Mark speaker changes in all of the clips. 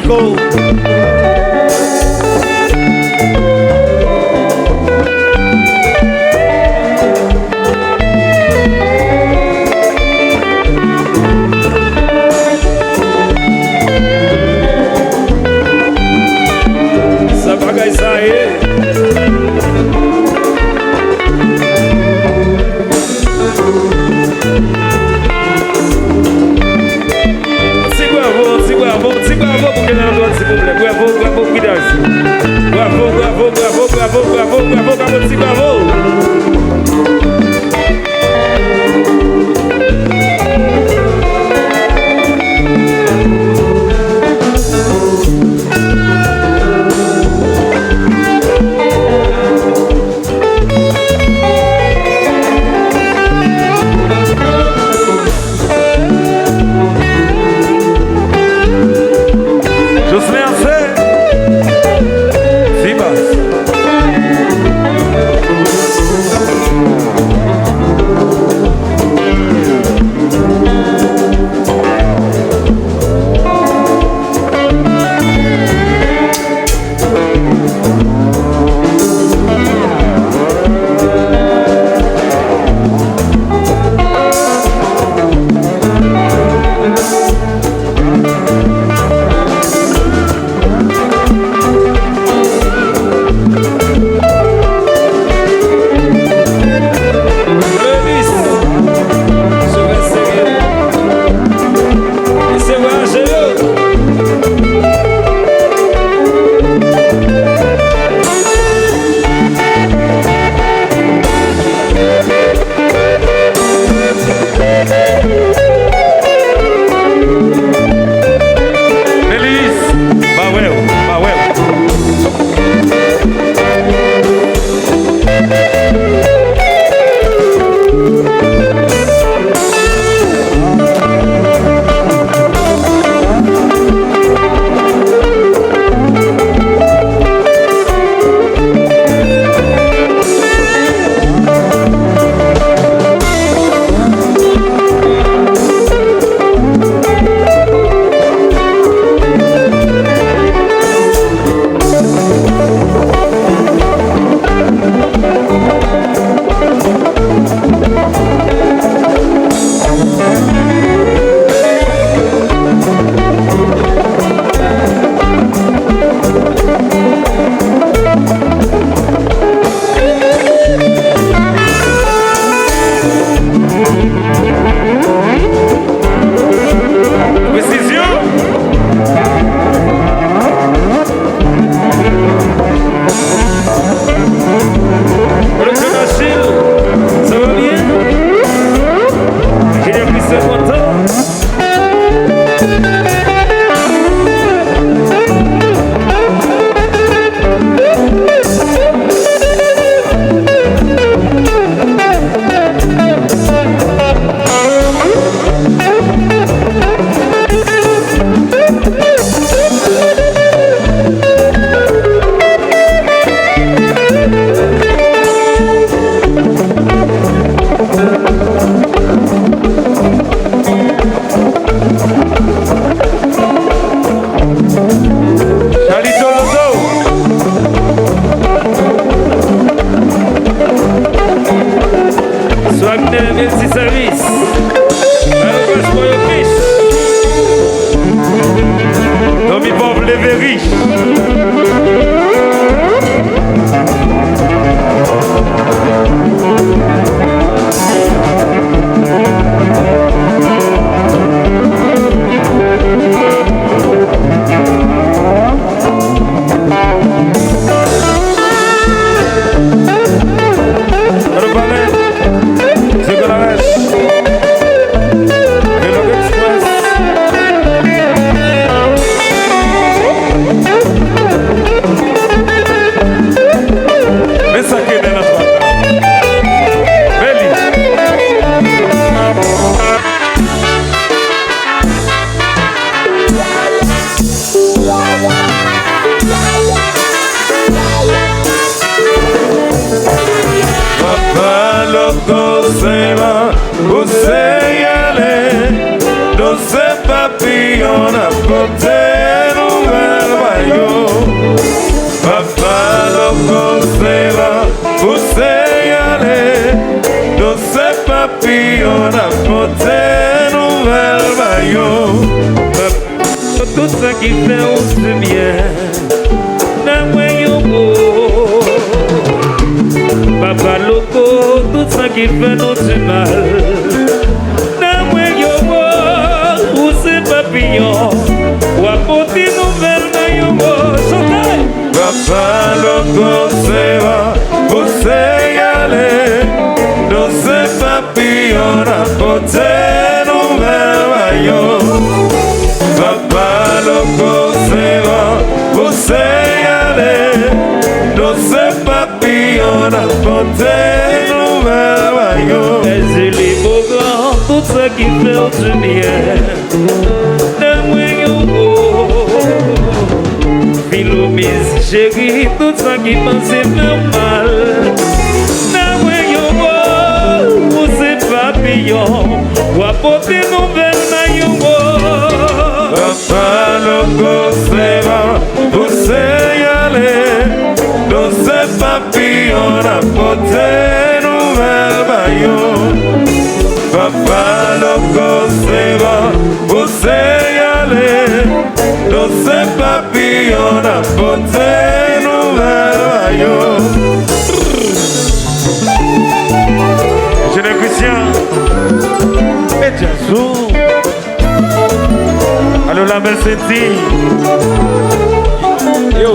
Speaker 1: Nico. Ça bagaille ça y est. Esse serviço é o meu Cristo. Não me envolve leveris. Papillon a porté
Speaker 2: papillon a porté nouvelle maillot.
Speaker 1: Tout ça qui fait aussi bien. Papa loco, tout ça qui fait nous du mal. Où c'est papillon, ou apporter nouvelle maillot.
Speaker 2: Papa loco, c'est va, vous c'est y aller. Nous c'est papillon a porté nouvelle maillot. Papa loco, c'est va, vous c'est y aller. Nous c'est papillon a porté nouvelle maillot.
Speaker 1: Les beaux grands, tout ça qui fait du bien. Philomise, chérie, tout ça qui pense faire mal. Où c'est papillon, ou apporter nouvelle maillot.
Speaker 2: Papa loco, c'est va, vous c'est y aller. Nous c'est papillon a porté nouvelle maillot. Papa loco, c'est va, vous c'est y aller. Nous c'est papillon a porté nouvelle maillot.
Speaker 1: Jeune Christian, et Jassou. Allô la belle Cynthie. Yo,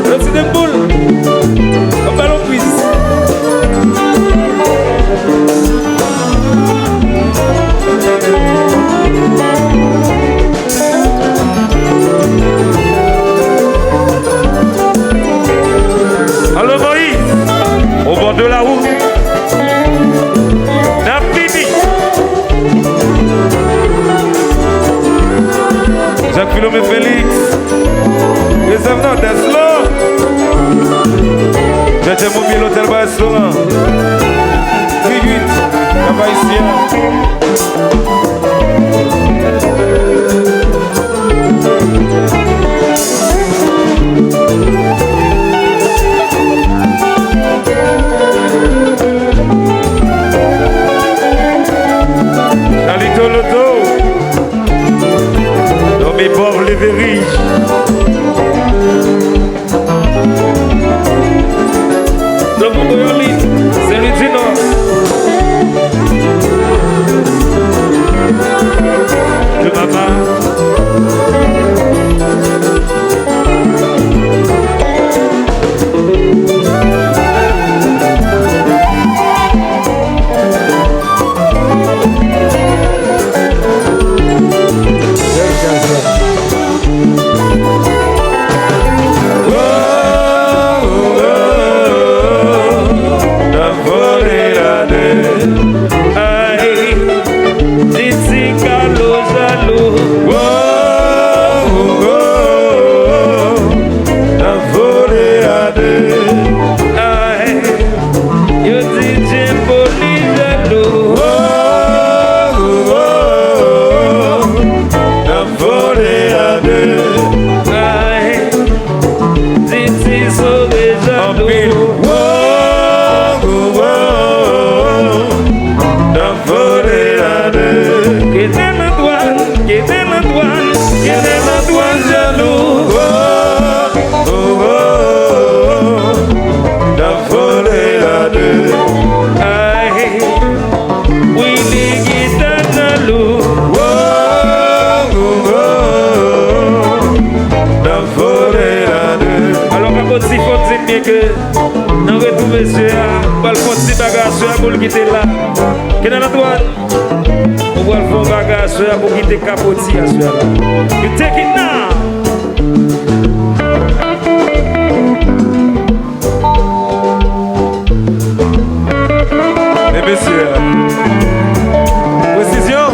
Speaker 1: le petit de boule. Un ballon quiz. Allô Moïse, au bord de la route, Napini, Jacques Philomé Félix, les avenants d'Eslo, j'ai mon pied l'hôtel bas restaurant, 8, là-bas ici. Chalito Loto, dans mes pauvres les vériges. Le monde c'est le Dino. Le maman. Que nous retrouvons monsieur pour le faire petit bagage pour quitter là. Qui est dans la droite? On va le faire bagage pour quitter Capoti à ce là. You take it now.
Speaker 2: Et messieurs, précision.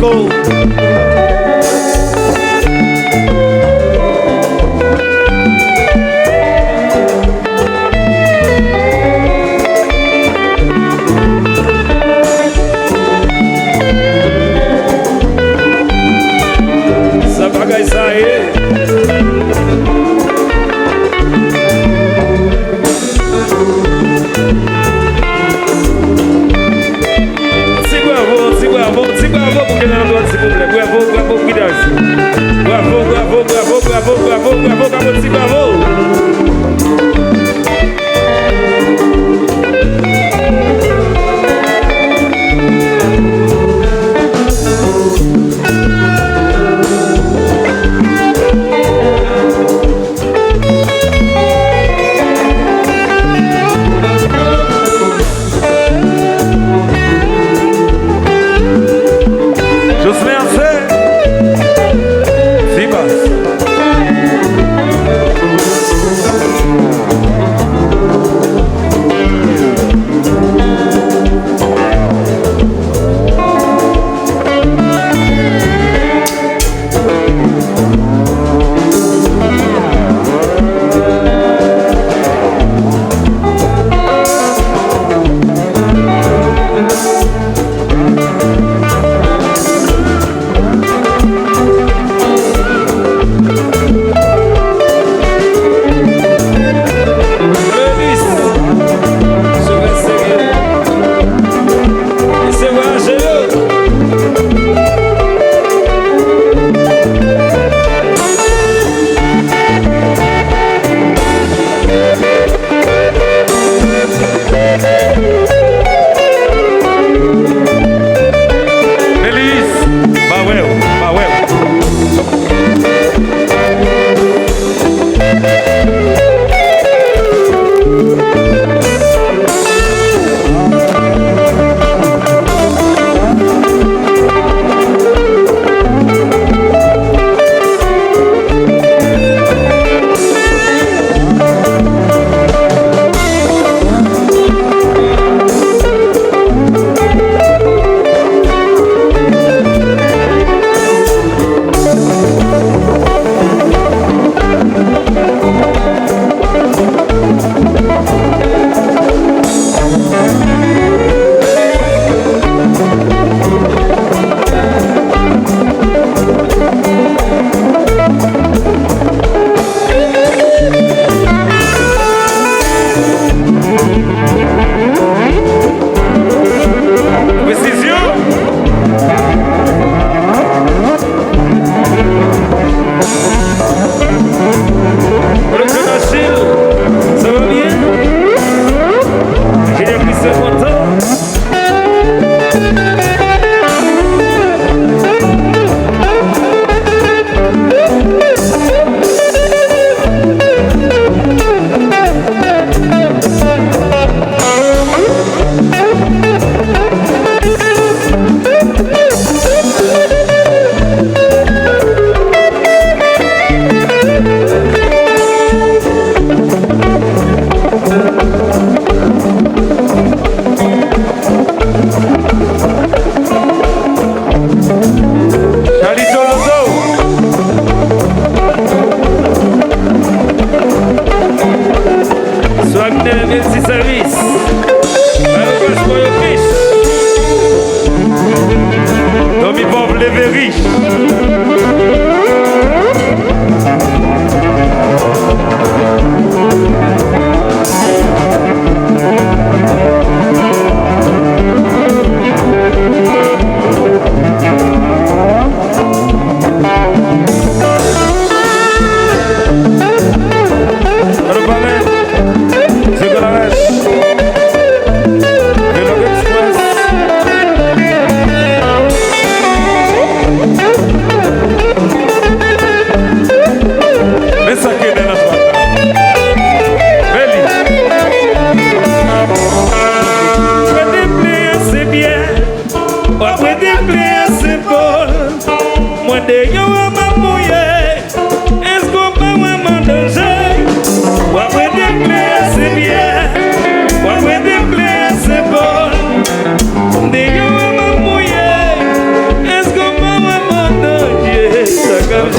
Speaker 1: Nico. Ça bagaille ça y est. Bravo pour que nous avons s'il vous plaît. Bravo, Guidance. Bravo.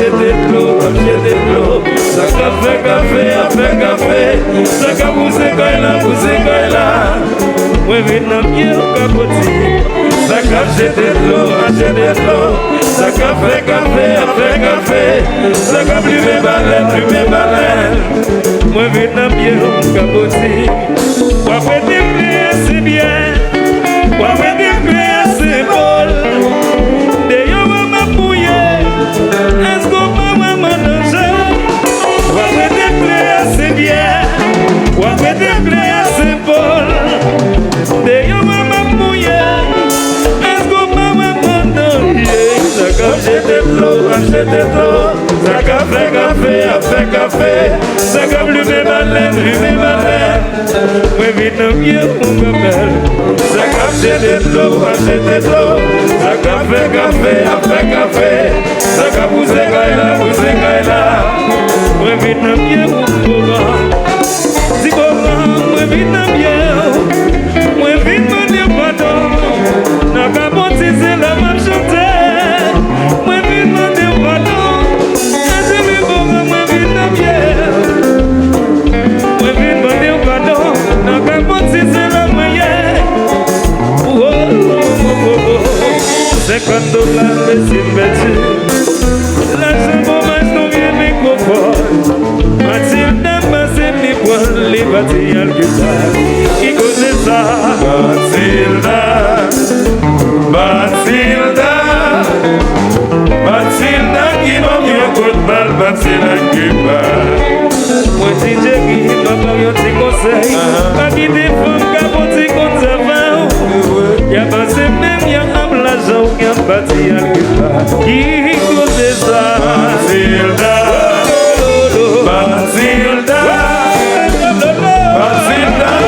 Speaker 1: jeter de l'eau, jeter de l'eau. Ça café, café, après café. Ça qu'a poussé là. Moi, vite dans pied, au capoti. Ça qu'a jeter de l'eau, jeter de l'eau. Ça café, café, après café. Ça qu'a plus mes baleines. Moi, vite dans pied, au capoti. Quoi fait des plaies, c'est bien. Quoi fait des plaies, c'est bon. D'ailleurs, maman mouillée. Est-ce qu'on va maman nager? Quoi fait des plaies, c'est bien. Quoi fait des plaies, c'est bon. D'ailleurs, maman mouillée. Est-ce qu'on va maman nager? Ça comme j'étais de l'eau, ça café, café, après café. Ça comme lui mes baleines. Oui, vite dans pied, mon gabelle. Ça comme j'étais de l'eau, ça café, café, après café. Ça comme vous là. Oui, vite dans pied, mon gabelle. Si bon, moi vite dans pied. Moi vite m'en dire pardon. N'a qu'à monter, c'est la marche chanter. Moi vite m'en dire pardon. C'est lui bon, moi vite dans pied. Moi vite m'en dire pardon. N'a qu'à monter, c'est la moyenne. $50, mais c'est bêtise. L'argent pour moi, c'est bien microphone. Mathilde, c'est les poils, les bâtis à l'guitare. Qui connaît ça? Mathilda, qui m'a mis un coup de balle, Mathilda qui parle. Moi, DJ qui m'a parlé un petit conseil. Pas qui défend, qu'à mon petit conservant. Y'a pas ces mêmes, y'a un l'argent, y'a bâti à l'guitare. Qui connaît ça? Mathilda,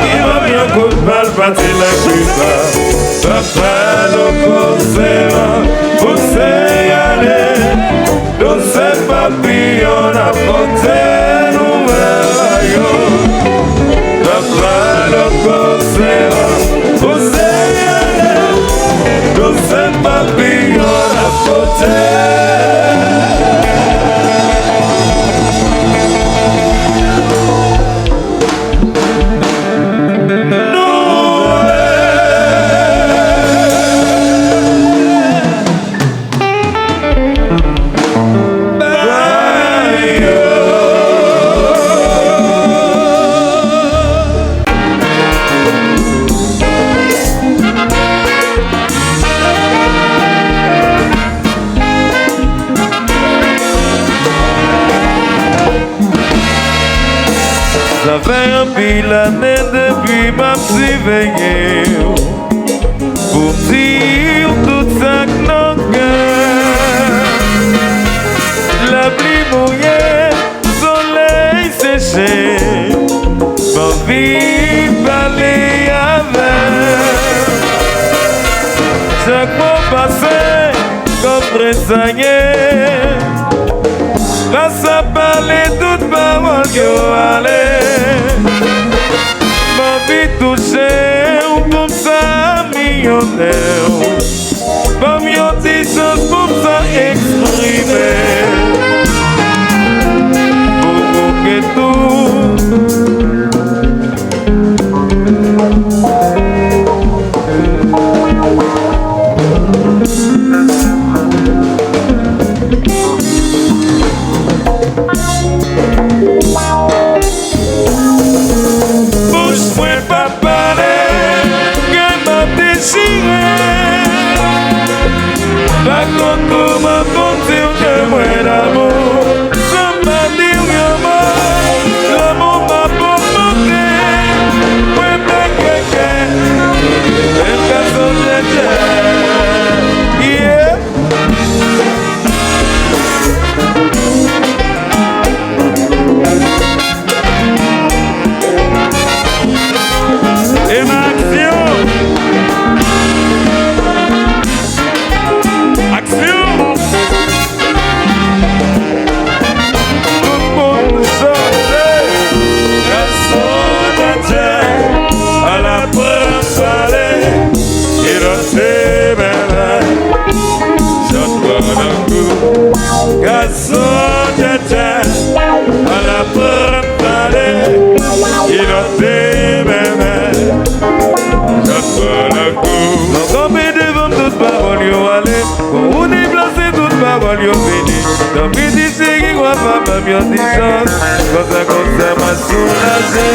Speaker 1: qui m'a mis un coup de balle, Mathilda qui parle. Papa, le conseil, você aller, dans ces papillons à porter nous rayon. Papa, le conseil, você aller, dans ces papillons à porter. Ça fait un pile d'années depuis ma petite veillée pour dire tout ça que nos cœurs. La pluie mouillée, soleil séché, ma vie parler avec. Chaque mot passé comme tressaillé. Grâce à parler toute parole que allait. Ma vie touchée ou pour ça millionnaire. Pas mieux distance pour ça exprimer. Pour que tout. Bouche-moi pas parler, que m'a déchiré.
Speaker 2: à la porte il a fait même. Donc on met devant toute parole, yo allez. Pour on déplacer toute parole, yo venu. Dans petit c'est qui croit pas bien distance. Quand ça m'a soulagé.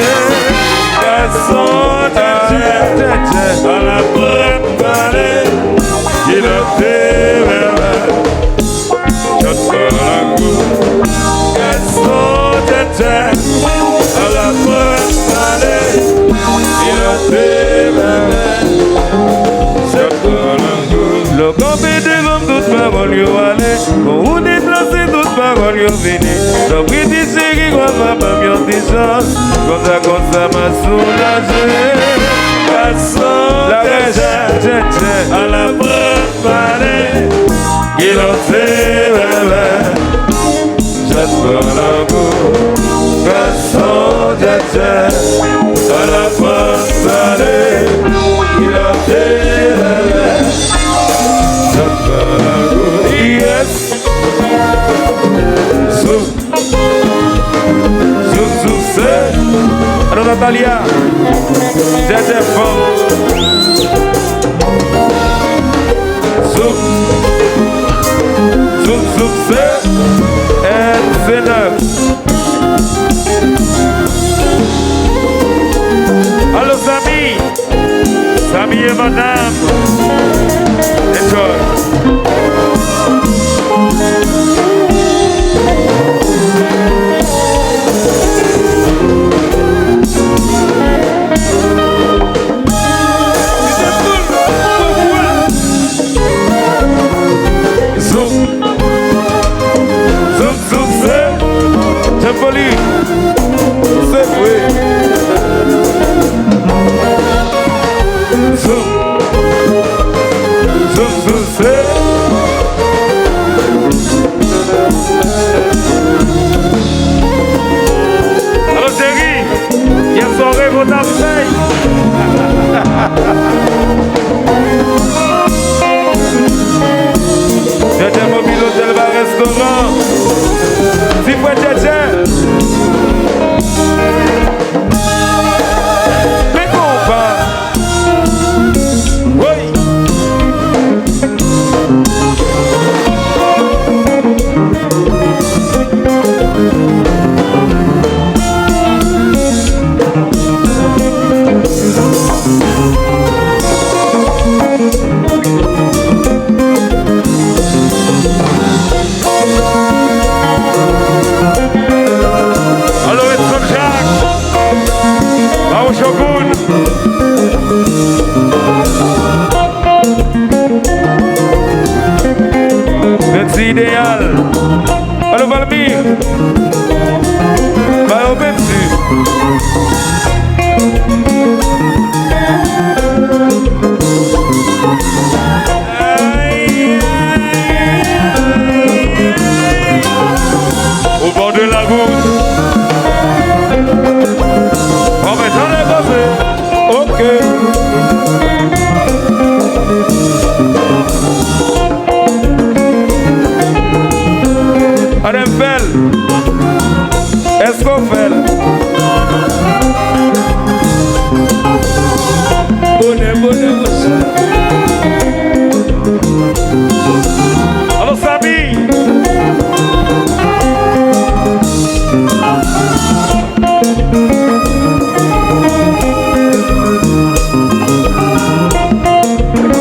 Speaker 2: Façon à la porte il a fait même. À la porte il a fait même. Le campé devant toute parole, yo allez. Pour vous déplacer toute parole, yo venu. Donc, oui, d'ici qui croit pas bien distance. Quand ça m'a soulagé. La reste, à la préparer. Il a fait bébé. J'adore la goût. À la préparer. Il a fait bébé. Yes. Alors Natalia, j'étais femme. C'est neuf. Alors Samy et madame, enjoy. Alors chérie, il y a soirée votre appel. Tchétché mobile hôtel bar restaurant. Si vous êtes Tchétché. Mais compas. Oui. Idéal. Alors Valmir, va au Pepsi. Au bord de la goutte. On met dans les cafés. Ok. Ademfel, Escofel, bonne. Alors Samy,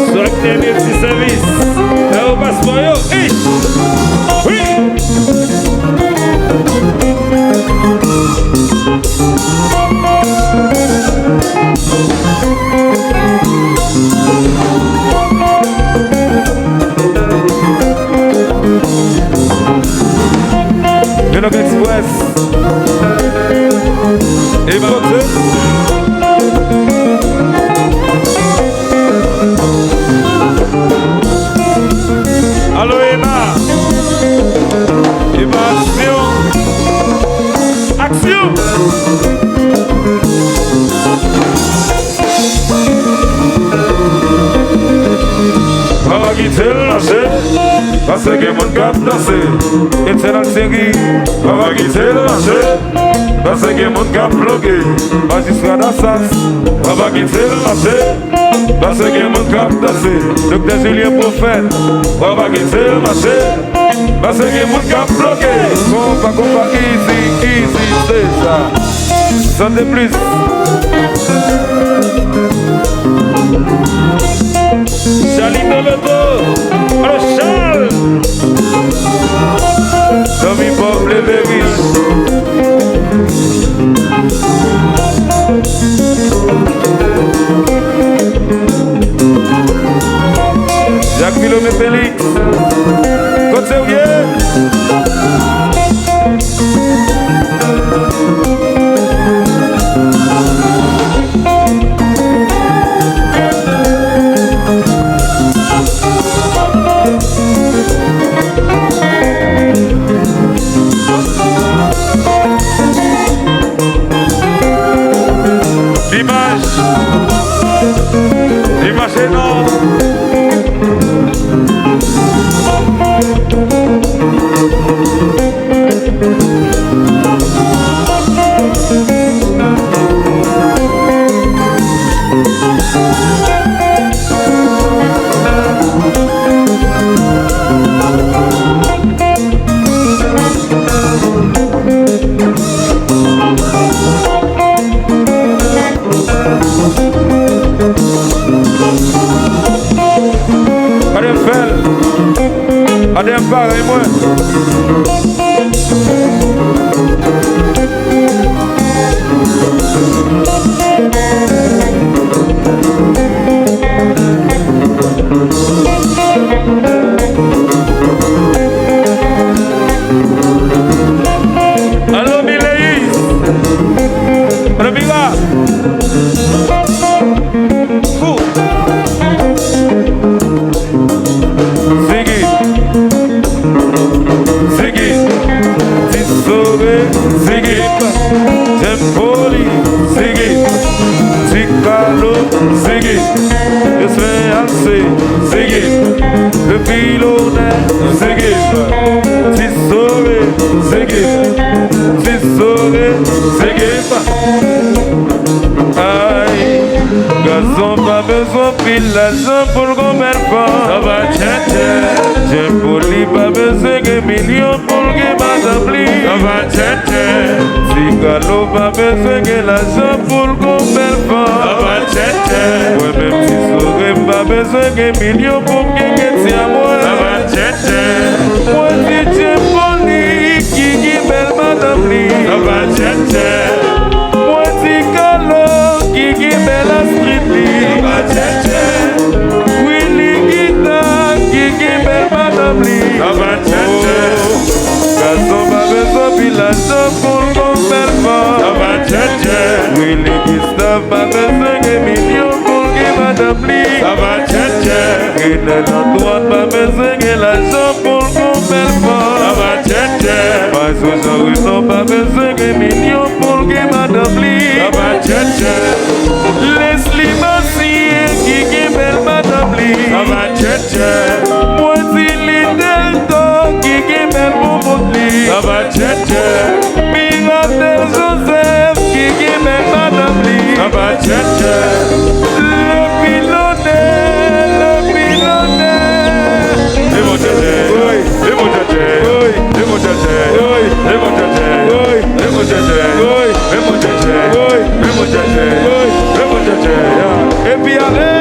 Speaker 2: sur le petit service, là au passe-moyo, oui. Véloc Express et Boxe. Allô Emma, action. On va quitter la scène. parce que mon cap dansé. Et c'est dans la série, on va quitter le marché. Parce que mon cap bloqué, magistrat d'Assas, on va quitter le marché. Parce que mon cap dansé, docteur Julien Prophète, on va quitter le marché. Parce que mon cap bloqué, compa, easy, c'est ça. Sans de plus.
Speaker 1: Charlie Loto, alors Charles.
Speaker 2: Tommy Bob les Lévis. Jacques Milomé Félix. Côte
Speaker 1: Dimanche est non.
Speaker 2: Adem pareil moi.
Speaker 1: Allô Mileïs. Rabila. Fou.
Speaker 2: Tempoli, Ziggy, Zicalo, Ziggy, Esféancé, Ziggy, le pilonnet, Ziggy, Tissové, Ziggy, Tissové, Ziggy. Aïe, gazon pas besoin pile l'argent pour le commerçant. Ça va tchétché. Tempoli pas besoin de millions pour le madame. Ça va tchétché. Zigalo pas besoin de l'argent pour le commerçant. Ça va tchétché. Ouais, même si Soré pas besoin de millions pour gagner à moi. Ça va tchétché. Moi si Tempoli qui belle madame. Ça va tchétché. Moi si Galo qui belle street. Ça va tchétché. Willy Guita qui belle madame. Ça va tchétché. Gazon pas besoin village pour le commerçant. Ça va tchétché. Willy Guita pas besoin de millions pour le madame. Ça va tchétché. Guinée la droite pas besoin de l'argent pour le commerçant. Ça va tchétché. Pas aujourd'hui non pas besoin de millions pour le madame. Ça va tchétché. Leslie Massier qui belle madame. Ça va tchétché. Moi si Delto qui belle Boubotli. Ça va tchétché. Miratel Joseph qui belle madame. Ça va tchétché. Le pilonnet. Le mon tchétché. Oui, le mon tchétché. Oui, le mon tchétché. Oui, le mon tchétché. Oui, le mon tchétché. Oui, le mon tchétché. Oui, le mon tchétché. Oui, le mon tchétché. Et puis allez.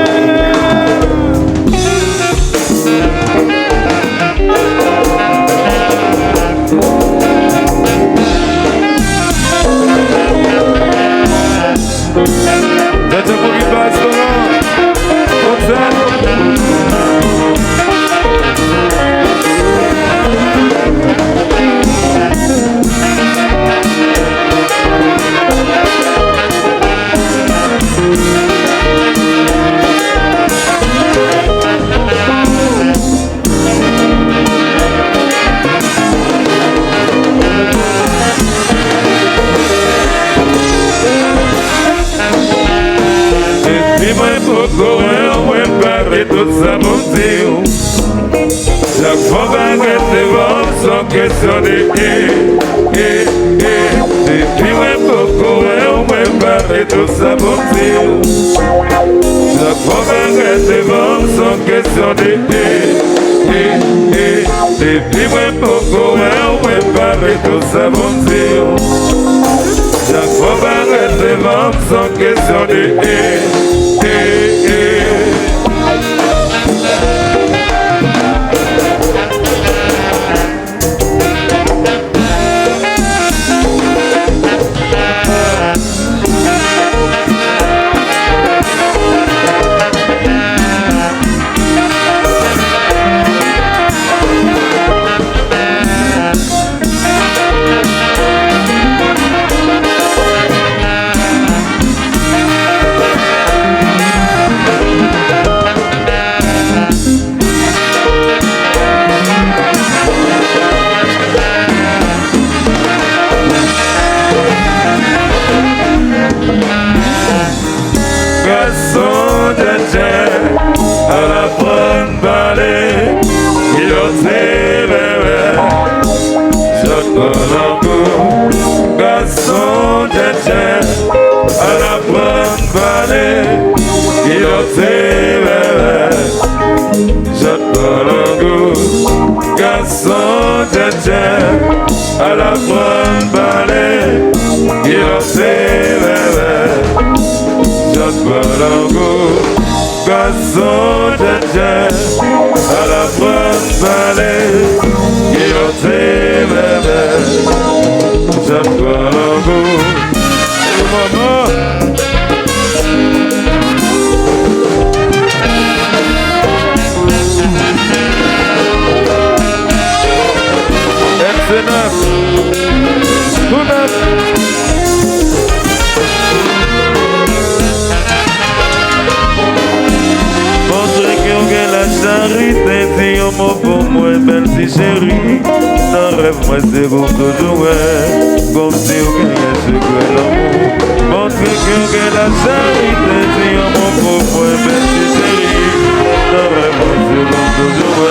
Speaker 2: question de depuis ouais beaucoup ouais ouais parler tout ça bon Dieu. La première devant sans question de depuis ouais beaucoup ouais parler tout ça bon Dieu. La première devant sans question de à la bonne vallée, il osait je connais garçon à la bonne vallée, il osait je connais garçon à la bonne vallée, il osait je connais garçon à la bonne vallée, il osait je connais maman. Charité, si on m'a pour moi, belle si chérie. Dans rêve, moi c'est pour toujours, comme si on gagnait ce que l'amour. Montre que la charité, si on m'a pour moi, belle si chérie. Dans rêve, moi c'est pour toujours,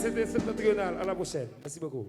Speaker 1: C'était septentrional. À la prochaine. Merci beaucoup.